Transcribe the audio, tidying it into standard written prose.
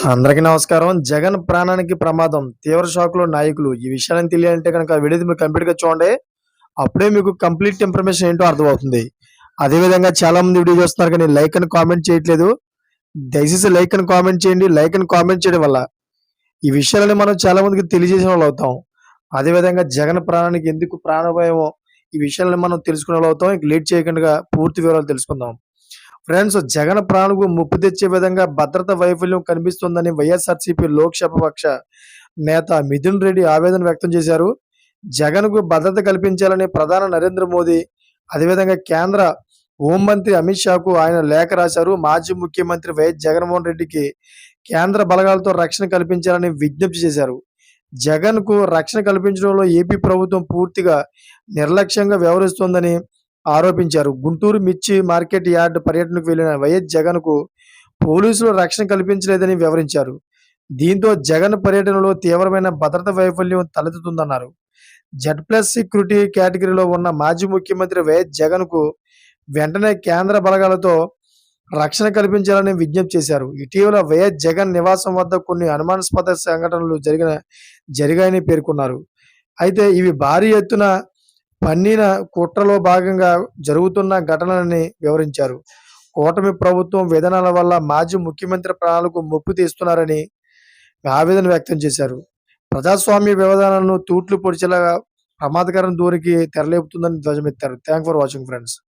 అందరికీ నమస్కారం. జగన్ ప్రాణానికి ప్రమాదం. తీవ్ర షాక్‌లో నాయకులు. ఈ విషయాలను తెలియాలంటే గనక వీడియోని మీరు కంప్లీట్‌గా చూడండి. అప్పుడే మీకు కంప్లీట్ ఇన్ఫర్మేషన్ ఏంటో అర్థమవుతుంది. అదే విధంగా చాలామంది వీడియో చూస్తున్నారు కానీ లైక్ అని కామెంట్ చేయట్లేదు. దయచేసి లైక్ అని కామెంట్ చేయండి. లైక్ అని కామెంట్ చేయడం వల్ల ఈ విషయాలని మనం చాలా మందికి తెలియజేసిన వాళ్ళవుతాం. అదే విధంగా జగన్ ప్రాణానికి ఎందుకు ప్రాణభయమో ఈ విషయాలను మనం తెలుసుకునేవాళ్ళవుతాం. ఇక లేట్ చేయకుండా పూర్తి వివరాలు తెలుసుకుందాం. ఫ్రెండ్స్, జగన్ ప్రాణకు ముప్పు తెచ్చే విధంగా భద్రత వైఫల్యం కనిపిస్తోందని వైఎస్ఆర్సీపీ లోక్సభ పక్ష నేత మిథున్ రెడ్డి ఆవేదన వ్యక్తం చేశారు. జగన్‌కు భద్రత కల్పించాలని ప్రధాని నరేంద్ర మోదీ, అదేవిధంగా కేంద్ర హోంమంత్రి అమిత్ షాకు ఆయన లేఖ రాశారు. మాజీ ముఖ్యమంత్రి వైఎస్ జగన్మోహన్ రెడ్డికి కేంద్ర బలగాలతో రక్షణ కల్పించాలని విజ్ఞప్తి చేశారు. జగన్‌కు రక్షణ కల్పించడంలో ఏపీ ప్రభుత్వం పూర్తిగా నిర్లక్ష్యంగా వ్యవహరిస్తోందని ఆరోపించారు. గుంటూరు మిర్చి మార్కెట్ యార్డ్ పర్యటనకు వెళ్లిన వైఎస్ జగన్‌కు పోలీసులు రక్షణ కల్పించలేదని వివరించారు. దీంతో జగన్ పర్యటనలో తీవ్రమైన భద్రతా వైఫల్యం తలెత్తుతుందన్నారు. జెడ్+ సెక్యూరిటీ కేటగిరీలో ఉన్న మాజీ ముఖ్యమంత్రి వైఎస్ జగన్‌కు వెంటనే కేంద్ర బలగాలతో రక్షణ కల్పించాలని విజ్ఞప్తి చేశారు. ఇటీవల వైఎస్ జగన్ నివాసం వద్ద కొన్ని అనుమానాస్పద సంఘటనలు జరిగాయని పేర్కొన్నారు. అయితే ఇవి భారీ ఎత్తున పన్నిన కుట్రలో భాగంగా జరుగుతున్న ఘటనలని వివరించారు. కూటమి ప్రభుత్వం విధానాల వల్ల మాజీ ముఖ్యమంత్రి ప్రాణాలకు ముప్పు తీస్తున్నారని ఆవేదన వ్యక్తం చేశారు. ప్రజాస్వామ్య విధానాలను తూట్లు పొడిచేలా ప్రమాదకరం ధోరణికి తెరలేపుతుందని ధ్వజమెత్తారు. Thanks for watching friends.